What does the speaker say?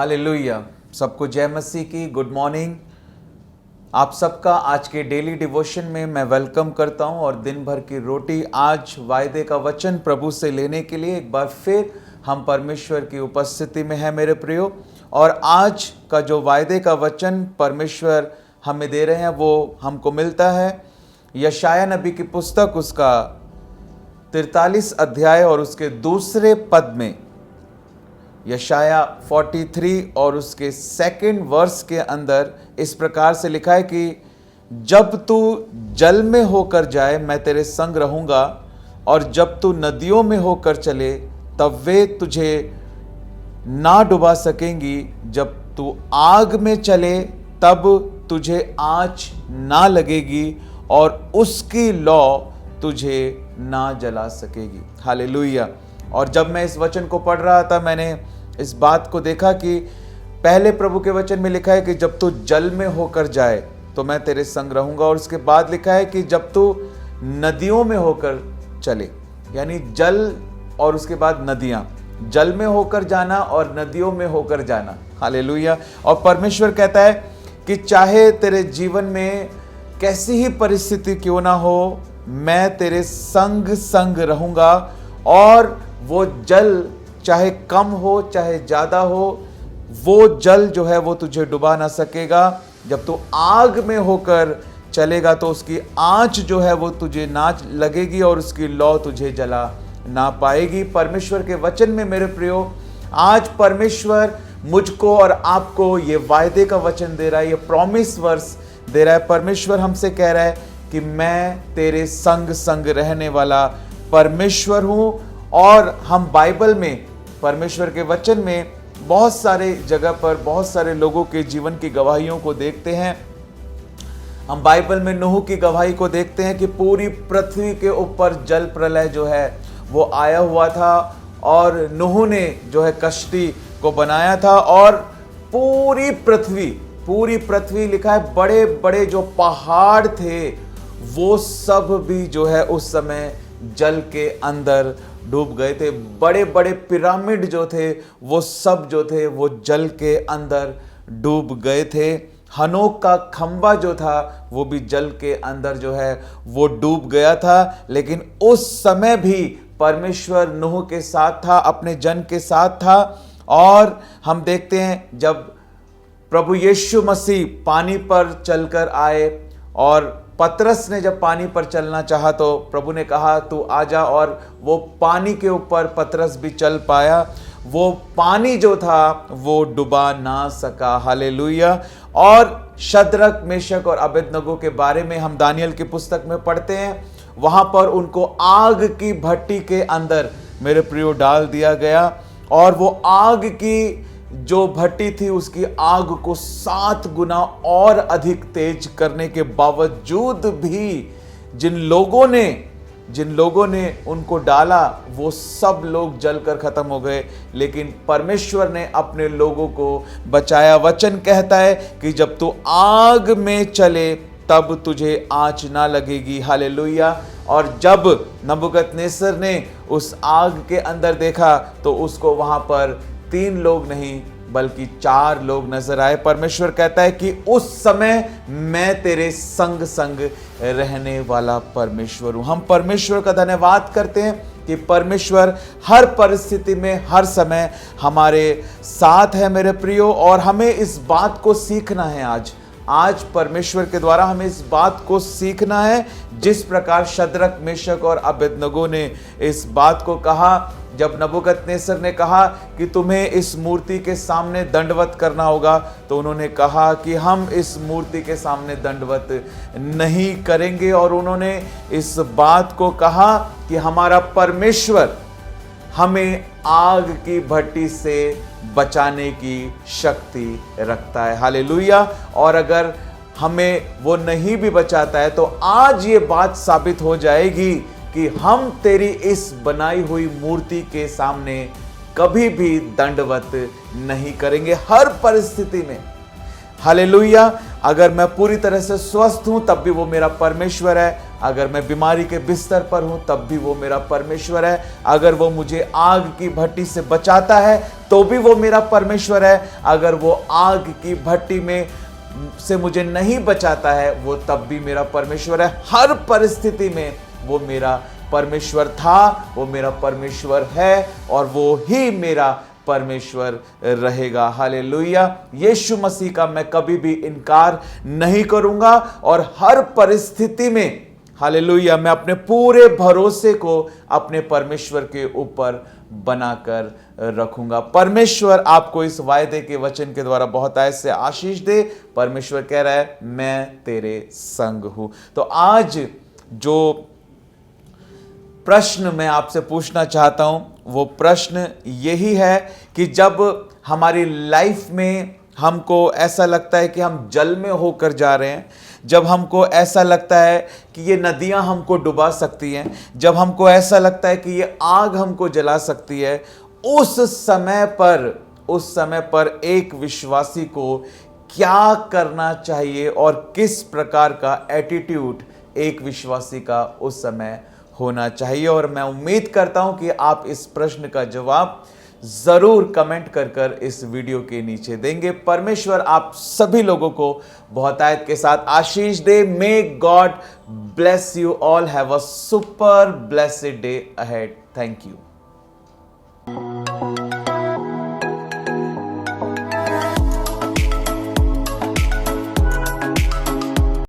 Hallelujah. सबको जय मसीह की गुड मॉर्निंग। आप सबका आज के डेली डिवोशन में मैं वेलकम करता हूं और दिन भर की रोटी आज वायदे का वचन प्रभु से लेने के लिए एक बार फिर हम परमेश्वर की उपस्थिति में हैं मेरे प्रियो। और आज का जो वायदे का वचन परमेश्वर हमें दे रहे हैं वो हमको मिलता है यशाया नबी की पुस्तक उसका 43 अध्याय और उसके दूसरे पद में। यशाया 43 और उसके सेकंड वर्स के अंदर इस प्रकार से लिखा है कि जब तू जल में होकर जाए मैं तेरे संग रहूंगा, और जब तू नदियों में होकर चले तब वे तुझे ना डुबा सकेंगी। जब तू आग में चले तब तुझे आँच ना लगेगी, और उसकी लौ तुझे ना जला सकेगी। हालेलुया। और जब मैं इस वचन को पढ़ रहा था मैंने इस बात को देखा कि पहले प्रभु के वचन में लिखा है कि जब तू जल में होकर जाए तो मैं तेरे संग रहूंगा, और उसके बाद लिखा है कि जब तू नदियों में होकर चले, यानी जल और उसके बाद नदियां, जल में होकर जाना और नदियों में होकर जाना। हालेलुया। और परमेश्वर कहता है कि चाहे तेरे जीवन में कैसी ही परिस्थिति क्यों ना हो, मैं तेरे संग संग रहूंगा, और वो जल चाहे कम हो चाहे ज्यादा हो, वो जल जो है वो तुझे डुबा ना सकेगा। जब तू आग में होकर चलेगा तो उसकी आंच जो है वो तुझे ना लगेगी, और उसकी लौ तुझे जला ना पाएगी। परमेश्वर के वचन में मेरे प्रियो आज परमेश्वर मुझको और आपको ये वायदे का वचन दे रहा है, ये प्रॉमिस वर्स दे रहा है। परमेश्वर हमसे कह रहा है कि मैं तेरे संग संग रहने वाला परमेश्वर हूं। और हम बाइबल में परमेश्वर के वचन में बहुत सारे जगह पर बहुत सारे लोगों के जीवन की गवाहियों को देखते हैं। हम बाइबल में नूह की गवाही को देखते हैं कि पूरी पृथ्वी के ऊपर जल प्रलय जो है वो आया हुआ था, और नूह ने जो है कश्ती को बनाया था, और पूरी पृथ्वी लिखा है बड़े बड़े जो पहाड़ थे वो सब भी जो है उस समय जल के अंदर डूब गए थे। बड़े बड़े पिरामिड जो थे वो सब जो थे वो जल के अंदर डूब गए थे। हनोक का खंबा जो था वो भी जल के अंदर जो है वो डूब गया था। लेकिन उस समय भी परमेश्वर नूह के साथ था, अपने जन के साथ था। और हम देखते हैं जब प्रभु यीशु मसीह पानी पर चलकर आए, और पतरस ने जब पानी पर चलना चाहा तो प्रभु ने कहा तू आजा, और वो पानी के ऊपर पतरस भी चल पाया। वो पानी जो था वो डुबा ना सका। हालेलुया। और शद्रक, मेशक और अबेदनगो के बारे में हम दानियल की पुस्तक में पढ़ते हैं। वहां पर उनको आग की भट्टी के अंदर मेरे प्रियो डाल दिया गया, और वो आग की जो भट्टी थी उसकी आग को 7 गुना और अधिक तेज करने के बावजूद भी जिन लोगों ने उनको डाला वो सब लोग जलकर खत्म हो गए। लेकिन परमेश्वर ने अपने लोगों को बचाया। वचन कहता है कि जब तू आग में चले तब तुझे आंच ना लगेगी। हालेलुया। और जब नबूकदनेस्सर ने उस आग के अंदर देखा तो उसको वहां पर 3 लोग नहीं बल्कि 4 लोग नजर आए। परमेश्वर कहता है कि उस समय मैं तेरे संग संग रहने वाला परमेश्वर हूं। हम परमेश्वर का धन्यवाद करते हैं कि परमेश्वर हर परिस्थिति में हर समय हमारे साथ है मेरे प्रियो। और हमें इस बात को सीखना है आज परमेश्वर के द्वारा हमें इस बात को सीखना है, जिस प्रकार शद्रक, मेशक और अबेदनगो ने इस बात को कहा। जब नबूकदनेस्सर ने कहा कि तुम्हें इस मूर्ति के सामने दंडवत करना होगा, तो उन्होंने कहा कि हम इस मूर्ति के सामने दंडवत नहीं करेंगे। और उन्होंने इस बात को कहा कि हमारा परमेश्वर हमें आग की भट्टी से बचाने की शक्ति रखता है। हालेलुया। और अगर हमें वो नहीं भी बचाता है तो आज ये बात साबित हो जाएगी कि हम तेरी इस बनाई हुई मूर्ति के सामने कभी भी दंडवत नहीं करेंगे, हर परिस्थिति में। हालेलुया। अगर मैं पूरी तरह से स्वस्थ हूं तब भी वो मेरा परमेश्वर है, अगर मैं बीमारी के बिस्तर पर हूं तब भी वो मेरा परमेश्वर है, अगर वो मुझे आग की भट्टी से बचाता है तो भी वो मेरा परमेश्वर है, अगर वो आग की भट्टी में से मुझे नहीं बचाता है वो तब भी मेरा परमेश्वर है। हर परिस्थिति में वो मेरा परमेश्वर था, वो मेरा परमेश्वर है और वो ही मेरा परमेश्वर रहेगा। हालेलुया। यीशु मसीह का मैं कभी भी इनकार नहीं करूंगा और हर परिस्थिति में, हालेलुया, मैं अपने पूरे भरोसे को अपने परमेश्वर के ऊपर बनाकर रखूंगा। परमेश्वर आपको इस वायदे के वचन के द्वारा बहुत ऐसे आशीष दे। परमेश्वर कह रहा है मैं तेरे संग हूं। तो आज जो प्रश्न मैं आपसे पूछना चाहता हूं वो प्रश्न यही है कि जब हमारी लाइफ में हमको ऐसा लगता है कि हम जल में होकर जा रहे हैं, जब हमको ऐसा लगता है कि ये नदियां हमको डुबा सकती हैं, जब हमको ऐसा लगता है कि ये आग हमको जला सकती है, उस समय पर एक विश्वासी को क्या करना चाहिए और किस प्रकार का एटीट्यूड एक विश्वासी का उस समय होना चाहिए। और मैं उम्मीद करता हूं कि आप इस प्रश्न का जवाब जरूर कमेंट कर इस वीडियो के नीचे देंगे। परमेश्वर आप सभी लोगों को बहुतायत के साथ आशीष दे। May God bless you all. Have a super blessed day ahead. Thank you.